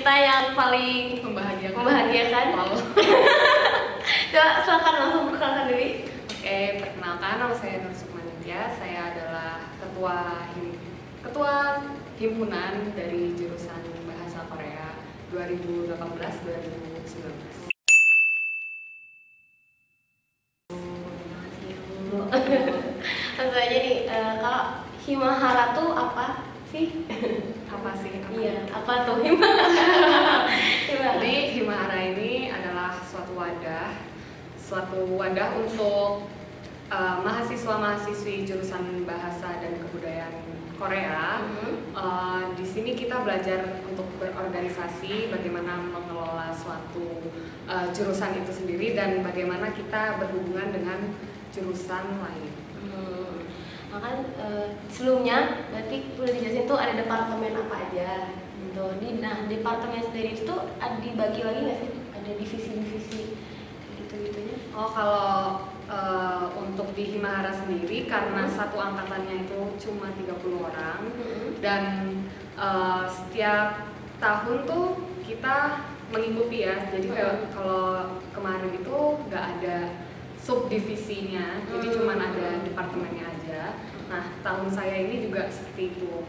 kita yang paling membahagiakan. Wow. Coba silakan langsung perkenalkan diri. Oke, perkenalkan, nama saya Nur Sukmanitya. Saya adalah ketua himpunan dari jurusan Bahasa Korea 2018-2019. Langsung aja nih, kalau Himahara tuh apa sih? Apa sih? Iya, apa tuh Himahara? Jadi Himahara ini adalah suatu wadah untuk mahasiswa-mahasiswi jurusan Bahasa dan Kebudayaan Korea. Di sini kita belajar untuk berorganisasi, bagaimana mengelola suatu jurusan itu sendiri dan bagaimana kita berhubungan dengan jurusan lain. Makan sebelumnya berarti udah dijelasin tuh ada departemen apa aja gitu. Nah, departemen sendiri itu tuh dibagi lagi nggak sih? Ada divisi-divisi gitu-gitunya? Oh, kalau untuk di Himahara sendiri karena satu angkatannya itu cuma 30 orang dan setiap tahun tuh kita mengikuti ya. Jadi kalau kemarin itu nggak ada subdivisinya, jadi cuma ada departemennya aja. Nah, tahun saya ini juga seperti itu.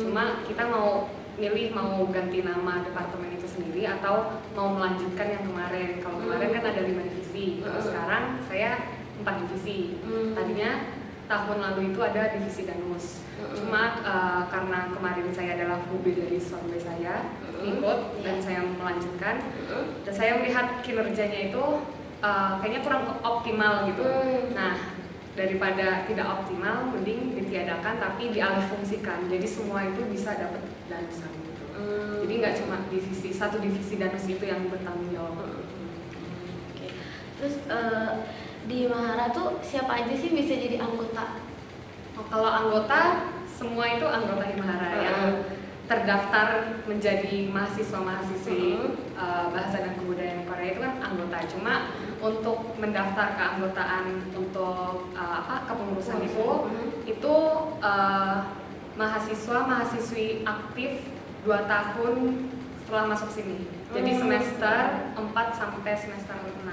Cuma kita mau milih mau ganti nama departemen itu sendiri atau mau melanjutkan yang kemarin. Kalau kemarin kan ada 5 divisi, kalau sekarang saya 4 divisi. Tadinya tahun lalu itu ada divisi danus. Cuma karena kemarin saya adalah hobi dari suami saya ikut dan saya melanjutkan dan saya melihat kinerjanya itu kayaknya kurang optimal gitu. Nah, daripada tidak optimal, mending ditiadakan tapi dialihfungsikan. Jadi semua itu bisa dapat danusan gitu. Jadi nggak cuma satu divisi danus itu yang bertanggung jawab. Oke. Terus di Mahara tuh siapa aja sih bisa jadi anggota? Oh, kalau anggota, semua itu anggota Himahara yang terdaftar menjadi mahasiswa-mahasiswi Bahasa dan Kebudayaan Korea itu kan anggota. Cuma untuk mendaftar keanggotaan untuk kepengurusan itu mahasiswa-mahasiswi aktif 2 tahun setelah masuk sini. Jadi semester 4 sampai semester 6.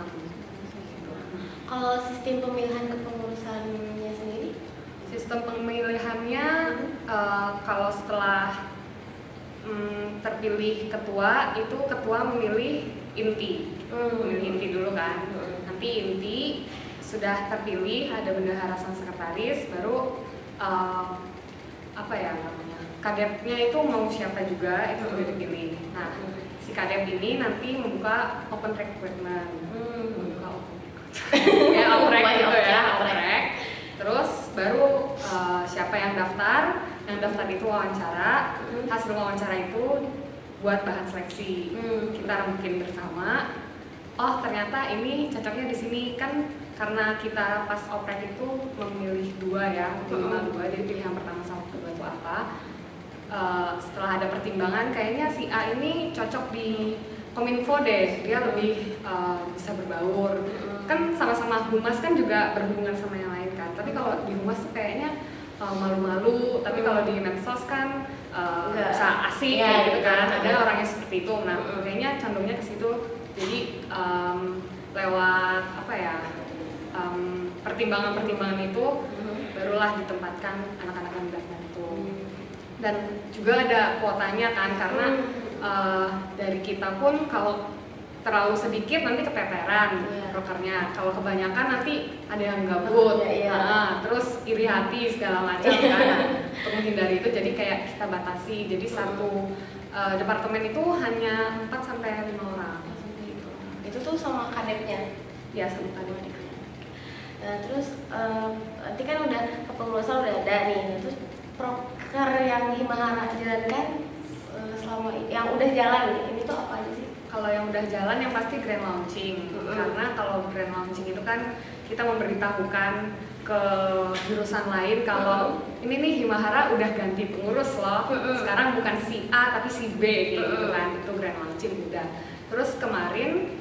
Kalau sistem pemilihan kepengurusannya sendiri? Sistem pemilihannya kalau setelah terpilih ketua, itu ketua memilih inti. Memilih inti dulu kan. Nanti inti sudah terpilih, ada bendahara sang sekretaris, baru kadepnya itu mau siapa juga itu udah dipilih. Nah, si kadep ini nanti membuka open recruitment. Membuka oprek gitu ya, oprek. Terus baru siapa yang daftar itu wawancara. Hasil wawancara itu buat bahan seleksi. Kita rembukin bersama. Oh, ternyata ini cocoknya di sini kan karena kita pas oprek itu memilih 2 ya, minimal 2. Jadi pilihan pertama sama kedua itu apa? Setelah ada pertimbangan, kayaknya si A ini cocok di Kominfo deh, dia lebih bisa berbaur. Kan sama-sama humas kan juga berhubungan sama yang lain kan. Tapi kalau di humas tuh kayaknya malu-malu. Tapi kalau di medsos kan bisa asik gitu kan. Ada orangnya seperti itu. Nah, kayaknya condongnya ke situ. Jadi lewat pertimbangan-pertimbangan itu barulah ditempatkan anak-anak yang daftar itu. Dan juga ada kuotanya kan karena dari kita pun kalau terlalu sedikit nanti keteteran brokernya. Kalau kebanyakan nanti ada yang gabut, terus iri hati segala macam kan. Untuk menghindari itu jadi kayak kita batasi. Jadi satu departemen itu hanya 4 sampai 5 orang. Itu tuh sama kadepnya? Ya, sama kadepnya. Nah, terus nanti kan udah kepengurusan udah ada nih. Terus proker yang Himahara jalankan selama yang udah jalan ini tuh apa aja sih? Kalau yang udah jalan yang pasti grand launching. Karena kalau grand launching itu kan kita memberitahukan ke jurusan lain kalau ini nih Himahara udah ganti pengurus loh. Sekarang bukan si A tapi si B gitu kan. Itu grand launching udah. Terus kemarin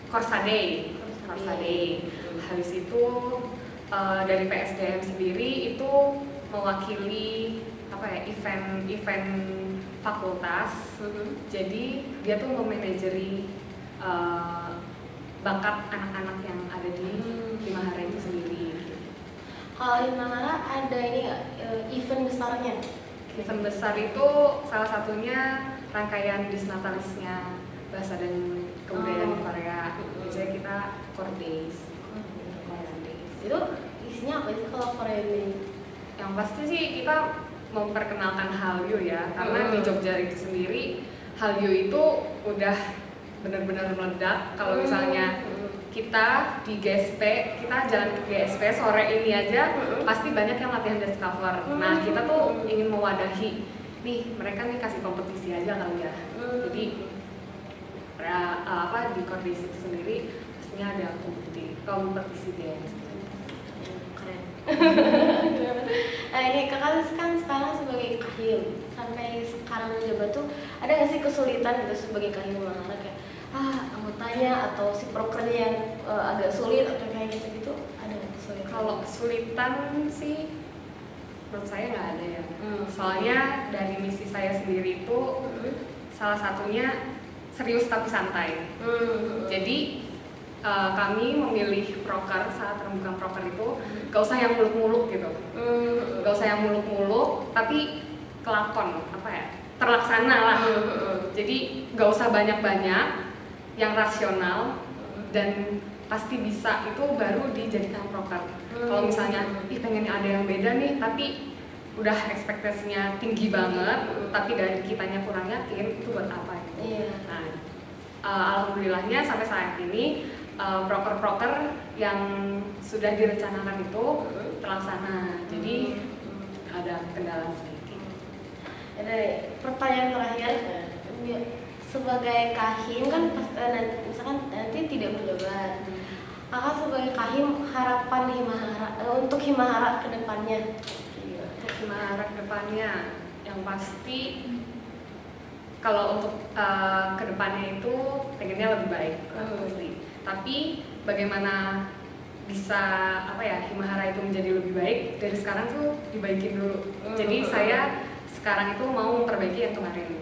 Korsaday. Habis itu dari PSDM sendiri itu mewakili event fakultas. Jadi dia tuh memanajeri bakat anak-anak yang ada di Himahara itu sendiri. Kalau Himahara ada ini nggak event besarnya? Event besar itu salah satunya rangkaian Disnatalisnya Bahasa dan Kebudayaan Korea. Biasanya kita Core Days. Itu isinya apa sih kalau Korea ini? Yang pasti sih kita memperkenalkan Hallyu ya, karena di Jogja itu sendiri Hallyu itu udah benar-benar meledak. Kalau misalnya kita di GSP, kita jalan ke GSP sore ini aja pasti banyak yang latihan dance cover. Nah kita tuh ingin mewadahi, nih mereka nih kasih kompetisi aja kali ya. Jadi di Kordis itu sendiri pastinya ada kompetisi dance. Keren. Nah ini kakak kan sekarang sebagai kahil, sampai sekarang menjabat tuh ada nggak sih kesulitan gitu sebagai kahil Himahara kayak anggotanya atau si prokernya yang agak sulit atau kayak gitu ada nggak kesulitan? Kalau kesulitan sih menurut saya nggak ada ya. Soalnya dari misi saya sendiri itu salah satunya serius tapi santai. Jadi kami memilih proker saat rembukan proker itu gak usah yang muluk-muluk gitu, gak usah yang muluk-muluk tapi kelakon terlaksana lah. Jadi gak usah banyak-banyak, yang rasional dan pasti bisa itu baru dijadikan proker. Kalau misalnya pengennya ada yang beda nih tapi udah ekspektasinya tinggi banget tapi dari kitanya kurang yakin, itu buat apa gitu. Nah, alhamdulillahnya sampai saat ini proker-proker yang sudah direncanakan itu terlaksana, jadi ada kendala sedikit. Pertanyaan terakhir, sebagai kahim kan misalkan nanti tidak menjabat, kakak sebagai kahim harapan Himahara untuk Himahara ke depannya? Untuk Himahara ke depannya yang pasti kalau untuk ke depannya itu pengennya lebih baik pasti. Tapi bagaimana bisa Himahara itu menjadi lebih baik dari sekarang tuh dibaikin dulu. Jadi saya sekarang itu mau memperbaiki yang kemarin.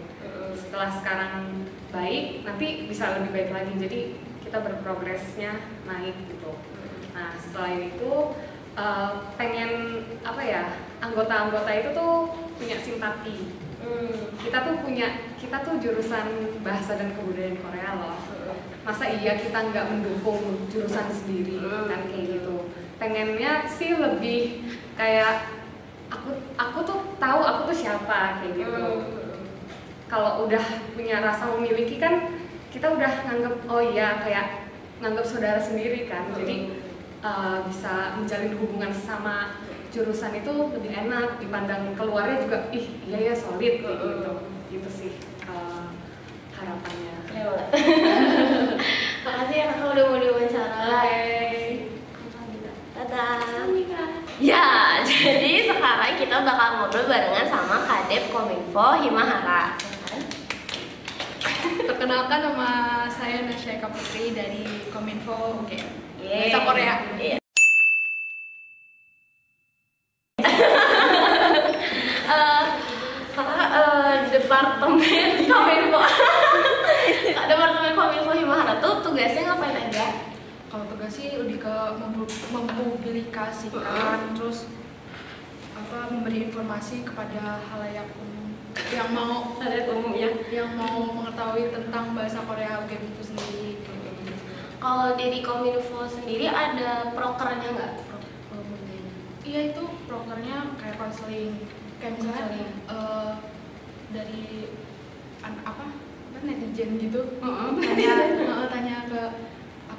Setelah sekarang baik, nanti bisa lebih baik lagi. Jadi kita berprogresnya naik gitu. Nah selain itu pengen anggota-anggota itu tuh punya simpati. Kita tuh jurusan Bahasa dan Kebudayaan Korea loh. Masa iya kita nggak mendukung jurusan sendiri kan kayak gitu. Pengennya sih lebih kayak aku tuh tahu aku tuh siapa kayak gitu. Kalau udah punya rasa memiliki kan kita udah nganggep kayak nganggep saudara sendiri kan. Jadi bisa menjalin hubungan sama jurusan itu lebih enak, dipandang keluarnya juga iya ya solid kayak gitu. Gitu sih harapannya. Makasih ya kakak udah mau diwawancara. Dadah. Ya, jadi sekarang kita bakal ngobrol barengan sama Kadep Kominfo Himahara. Perkenalkan, nama saya Nasya Eka Putri dari Kominfo Bahasa Korea. Departemen Kominfo Himahara tuh tugasnya ngapain aja? Kalau tugas sih lebih ke mempublikasikan, terus memberi informasi kepada halayak umum yang mau mengetahui tentang bahasa Korea UGM itu sendiri. Kalau dari Kominfo sendiri ada prokernya nggak? Iya, itu prokernya kayak konseling, kayak misalnya dari netizen gitu, tanya ke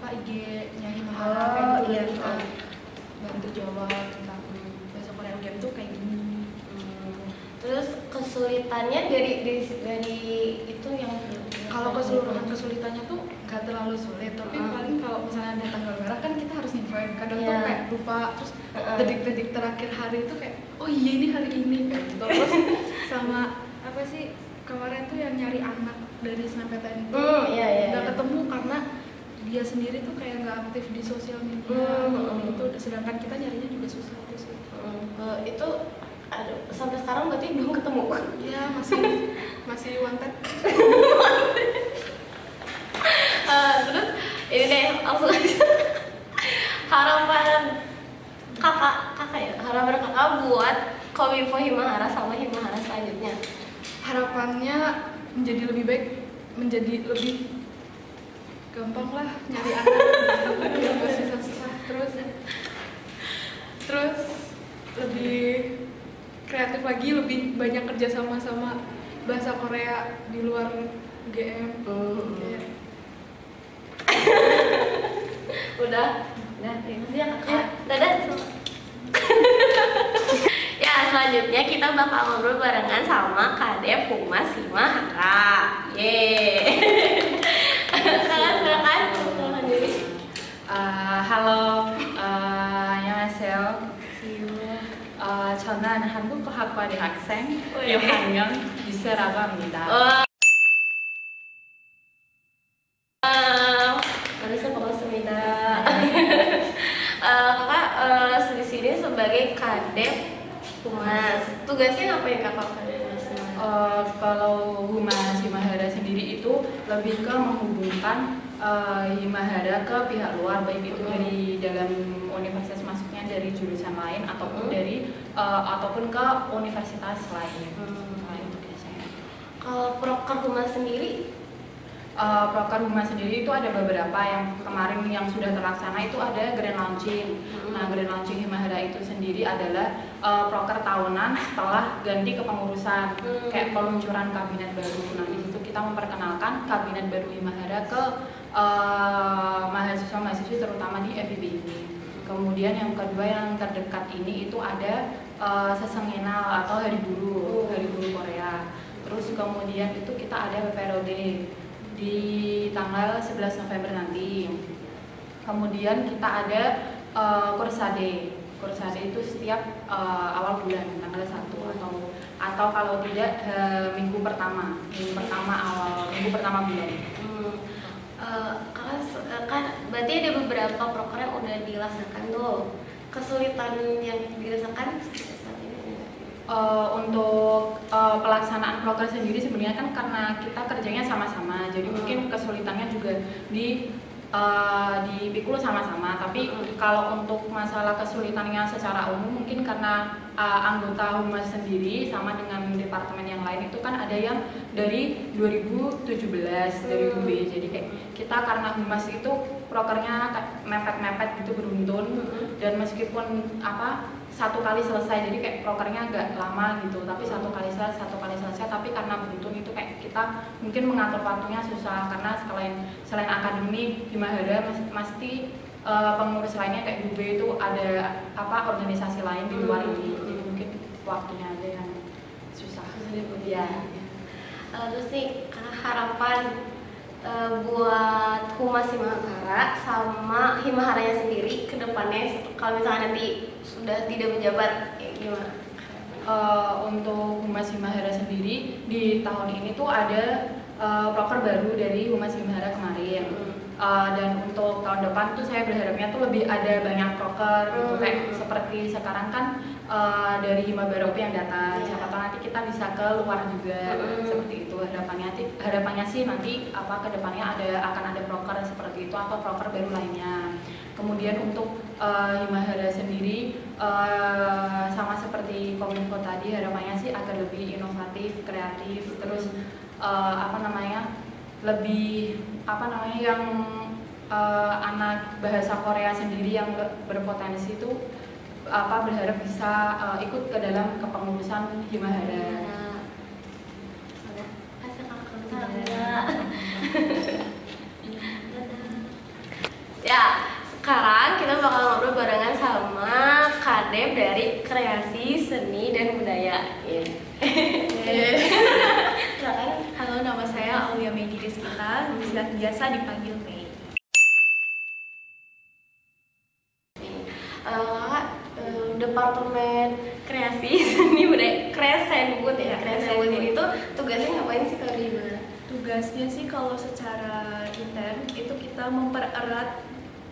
IG-nya Himahara kayak gitu, bantu jawab tentang bahasa Korea UGM tuh kayak gini. Terus kesulitannya dari itu yang kalau keseluruhan kesulitannya tuh nggak terlalu sulit, tapi paling kalau misalnya ada tanggal merah kan kita harus infoin, kadang tuh kayak lupa, terus detik-detik terakhir hari itu kayak ini hari ini kayak gitu. Terus sama kemarin tuh yang nyari anak dari SNMPTN itu nggak ketemu karena dia sendiri tuh kayak nggak aktif di sosial media gitu, sedangkan kita nyarinya juga susah tuh sih. Itu Aduh, sampai sekarang berarti belum ketemu. Ya masih wanted. Terus ini deh langsung aja. Harapan kakak ya, harapan kakak buat Kominfo Himahara sama Himahara selanjutnya. Harapannya menjadi lebih baik, menjadi lebih gampang lah nyari anak, nggak susah-susah, terus lebih kreatif lagi, lebih banyak kerja sama bahasa Korea di luar UGM. Udah terima kasih ya kakak. Dadah. Ya, selanjutnya kita bakal ngobrol barengan sama Kadep Humas Himahara. Yeay. Silakan diri. Halo, 안녕하세요. 저는 한국어학과 대학생 6학년 유세라고 합니다. Manusia Pemasukan. Kakak di sini sebagai Kadep Humas. Tugasnya ngapain kakak Kadep Humas? Kalau Humas Himahara sendiri itu lebih ke menghubungkan Himahara ke pihak luar, baik itu dari dalam universitas masuknya dari jurusan lain ataupun ataupun ke universitas lain. Itu biasanya. Kalau proker Humas sendiri? Proker Humas sendiri itu ada beberapa, yang kemarin yang sudah terlaksana itu ada Grand Launching. Nah, Grand Launching Himahara itu sendiri adalah proker tahunan setelah ganti kepengurusan, kayak peluncuran kabinet baru. Nah, di situ kita memperkenalkan kabinet baru Himahara ke mahasiswa-mahasiswi terutama di FIB ini. Kemudian yang kedua yang terdekat ini itu ada Sesengenal atau Hari Buruh Korea. Terus kemudian itu kita ada PPROD di tanggal 11 November nanti. Kemudian kita ada Kursade itu setiap awal bulan tanggal 1 atau kalau tidak minggu pertama bulan. Kan berarti ada beberapa proker yang udah dilaksanakan tuh. Kesulitan yang dirasakan saat ini? Untuk pelaksanaan proker sendiri sebenarnya kan karena kita kerjanya sama-sama, jadi mungkin kesulitannya juga dipikul sama-sama. Tapi kalau untuk masalah kesulitannya secara umum mungkin karena anggota Humas sendiri sama dengan departemen yang lain itu kan ada yang dari 2017 dari UB. Jadi kayak kita karena Humas itu prokernya mepet-mepet gitu, beruntun, dan meskipun satu kali selesai, jadi kayak prokernya agak lama gitu, tapi satu kali selesai, tapi karena beruntun itu kayak kita mungkin mengatur waktunya susah, karena selain akademik Himahara mesti pengurus lainnya kayak UB itu ada organisasi lain di luar ini, jadi mungkin waktunya aja yang susah. Ya. Terus nih harapan buat Humas Himahara sama Himaharanya sendiri ke depannya kalau misalnya nanti sudah tidak menjabat, gimana? Untuk Humas Himahara sendiri di tahun ini tuh ada proker baru dari Humas Himahara kemarin. Dan untuk tahun depan tuh saya berharapnya tuh lebih ada banyak proker gitu, kayak seperti sekarang kan dari Himabara UP yang datang, siapa tahu nanti kita bisa ke luar juga, seperti itu. Harapannya sih nanti ke depannya akan ada proker seperti itu atau proker baru lainnya. Kemudian untuk Himahara sendiri sama seperti Kominfo tadi, harapannya sih agar lebih inovatif, kreatif, terus lebih yang anak bahasa Korea sendiri yang berpotensi itu berharap bisa ikut ke dalam kepengurusan Himahara. Ya, sekarang kita bakal ngobrol barengan sama Kadep dari Kreasi Seni dan Budaya. Halo, nama saya Aulia Megi Rizkita, biasa dipanggil Mei. Departemen Kreasi Seni Budaya Kresenbud ya. Kresenbud ini tuh tugasnya ngapain sih kalau di mana? Tugasnya sih kalau secara intern itu kita mempererat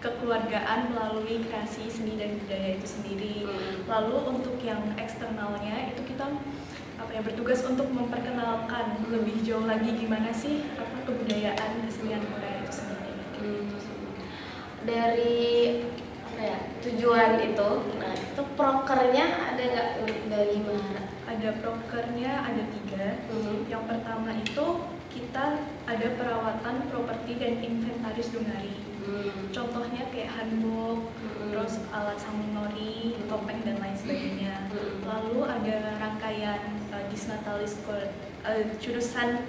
kekeluargaan melalui kreasi seni dan budaya itu sendiri. Lalu untuk yang eksternalnya itu kita bertugas untuk memperkenalkan lebih jauh lagi gimana sih kebudayaan kesenian Korea itu sendiri. Dari tujuan itu, nah itu prokernya ada nggak dari Himahara? Ada prokernya, ada 3. Yang pertama itu kita ada perawatan properti dan inventaris Dongari. Contohnya kayak hanbok, terus alat samunori, topeng dan lain sebagainya. Lalu ada rangkaian disnatalis jurusan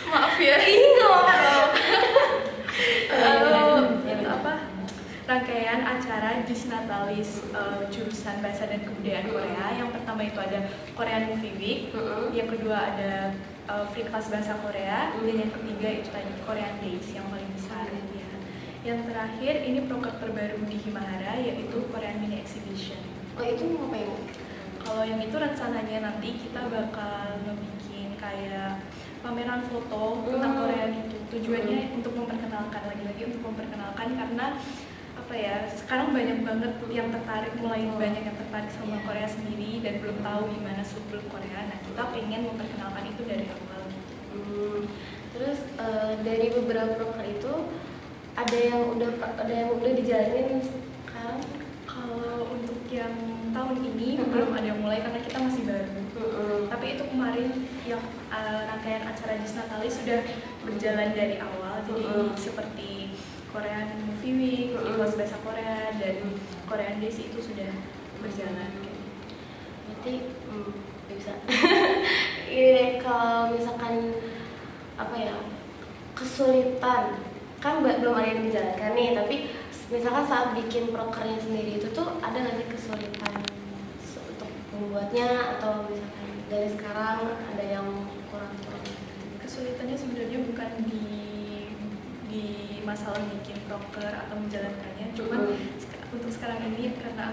maaf ya. Rangkaian acara disnatalis jurusan bahasa dan kebudayaan Korea. Yang pertama itu ada Korean Movie Week, yang kedua ada Free Class Bahasa Korea, dan yang ketiga itu tadi Korean Days yang paling besar. Ya. Yang terakhir ini proker terbaru di Himahara yaitu Korean Mini Exhibition. Oh itu ngapain? Kalau yang itu rencananya nanti kita bakal ngebikin kayak pameran foto tentang Korea gitu. Tujuannya untuk memperkenalkan, lagi-lagi untuk memperkenalkan karena sekarang banyak banget yang tertarik, mulai banyak yang tertarik sama Korea sendiri dan belum tahu gimana seluk-beluk Korea. Nah kita pengen memperkenalkan itu dari awal gitu. Terus dari beberapa proker itu ada yang udah dijalanin sekarang? Kalau untuk yang tahun ini belum ada yang mulai karena kita masih baru. Tapi itu kemarin yang rangkaian acara Disnatalis sudah berjalan dari awal. Jadi seperti Korean Movie Week, Kelas Bahasa Korea, dan Korean Days itu sudah berjalan. Berarti bisa. Ini kalau misalkan kesulitan kan belum ada yang dijalankan nih, tapi misalkan saat bikin prokernya sendiri itu tuh ada nggak sih kesulitan untuk membuatnya, atau misalkan dari sekarang ada yang kurang? Kesulitannya sebenarnya bukan di masalah bikin proker atau menjalankannya, cuman untuk sekarang ini karena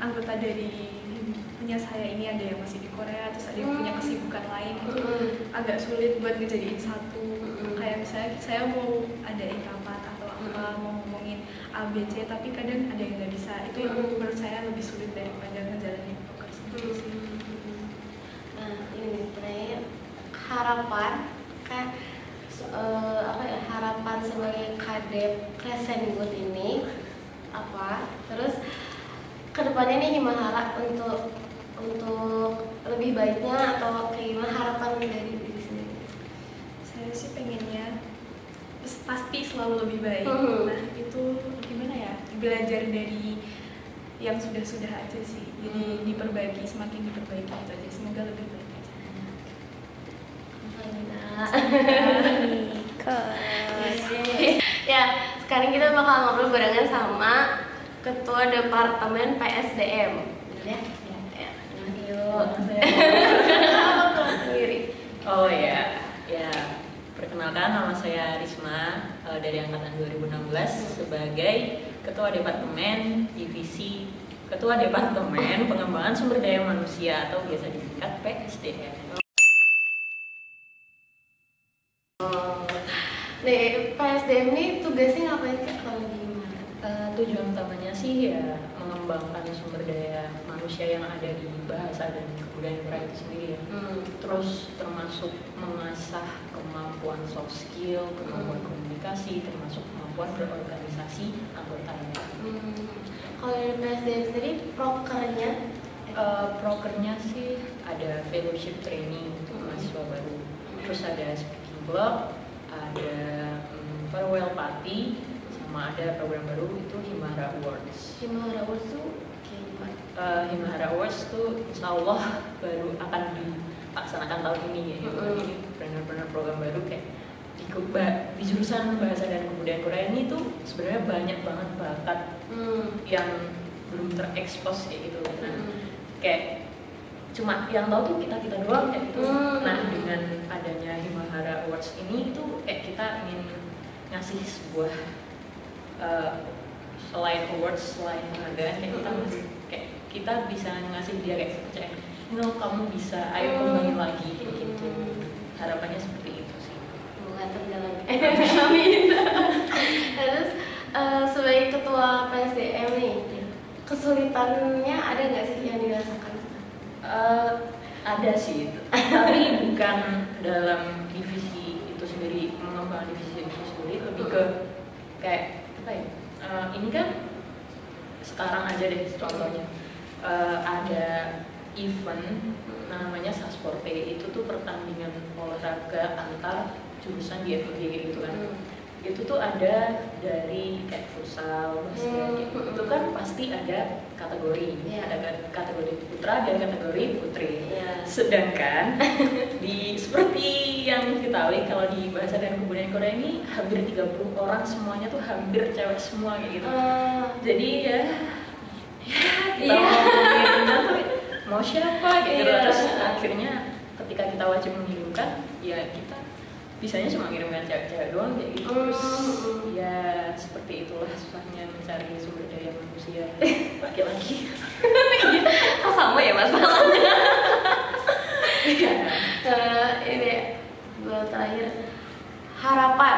anggota dari punya saya ini ada yang masih di Korea, terus ada yang punya kesibukan lain, itu agak sulit buat ngejadiin satu. Kayak misalnya saya mau adain rapat atau mau ngomongin A, B, C, tapi kadang ada yang nggak bisa. Itu yang menurut saya lebih sulit daripada ngejalanin proker sendiri sih. Nah ini sebenarnya harapan kan harapan sebagai kadep Kresengut ini apa? Terus kedepannya nih Himahara untuk lebih baiknya atau kayak gimana harapan dari diri sendiri? Saya sih pengennya pasti selalu lebih baik. Nah itu gimana ya? Belajar dari yang sudah aja sih. Jadi diperbaiki, semakin diperbaiki itu aja. Semoga lebih baik aja. Ya, sekarang kita bakal ngobrol barengan sama Ketua Departemen PSDM. Ya. Oh ya, perkenalkan nama saya Risma dari angkatan 2016 sebagai Ketua Departemen Divisi Ketua Departemen Pengembangan Sumber Daya Manusia atau biasa disingkat PSDM. Nih, PSDM ini tugasnya ngapain Kak kalau di mana? Tujuan utamanya sih ya mengembangkan sumber daya manusia yang ada di bahasa dan kebudayaan Korea itu sendiri ya. Terus termasuk mengasah kemampuan soft skill, kemampuan komunikasi, termasuk kemampuan berorganisasi anggotanya. Kalau dari PSDM sendiri prokernya sih ada fellowship training untuk mahasiswa baru. Terus ada speaking club, ada farewell party, sama ada program baru itu Himahara Awards. Himahara Awards tuh kayak gimana? Himahara Awards tuh insya Allah baru akan dilaksanakan tahun ini ya. Ini benar-benar program baru kayak di jurusan bahasa dan kebudayaan Korea ini tuh sebenarnya banyak banget bakat yang belum terekspos kayak gitu. Nah, kayak cuma yang tahu tuh kita doang kayak gitu. Nah dengan adanya Himahara Awards ini tuh kayak kita ingin ngasih sebuah selain awards, selain penghargaan kayak kita bisa ngasih dia kayak percaya, kamu bisa, ayo kembali lagi kayak gitu. Harapannya seperti itu sih. Amin. Terus sebagai ketua PSDM nih, kesulitannya ada nggak sih yang dirasakan? Ada sih, tapi bukan dalam divisi itu sendiri, mengembangkan divisi itu sendiri, lebih ke kayak apa ya? Ini kan sekarang aja deh contohnya, ada event namanya Sasporte, itu tuh pertandingan olahraga antar jurusan di FIG gitu kan. Itu tuh ada dari kayak futsal, basket, itu kan pasti ada kategori, ada kategori putra dan kategori putri. Sedangkan seperti yang diketahui kalau di Bahasa dan Kebudayaan Korea ini hampir 30 orang semuanya tuh hampir cewek semua kayak gitu. Jadi ya kita mau siapa gitu. Terus akhirnya ketika kita wajib mengirimkan, ya kita bisanya cuma ngirimkan cewek-cewek doang kayak gitu. Terus ya seperti itulah susahnya mencari sumber daya manusia laki-laki. Oh, sama ya masalahnya. Ini terakhir, harapan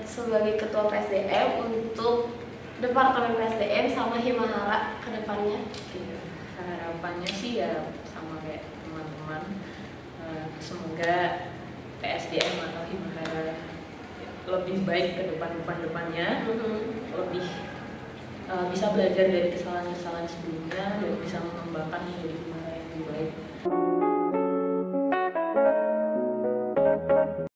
sebagai ketua PSDM untuk Departemen PSDM sama Himahara ke depannya. Harapannya sih ya sama kayak teman-teman, semoga PSDM atau Himahara lebih baik ke depannya, lebih bisa belajar dari kesalahan-kesalahan sebelumnya dan bisa mengembangkan menjadi Himahara yang lebih baik.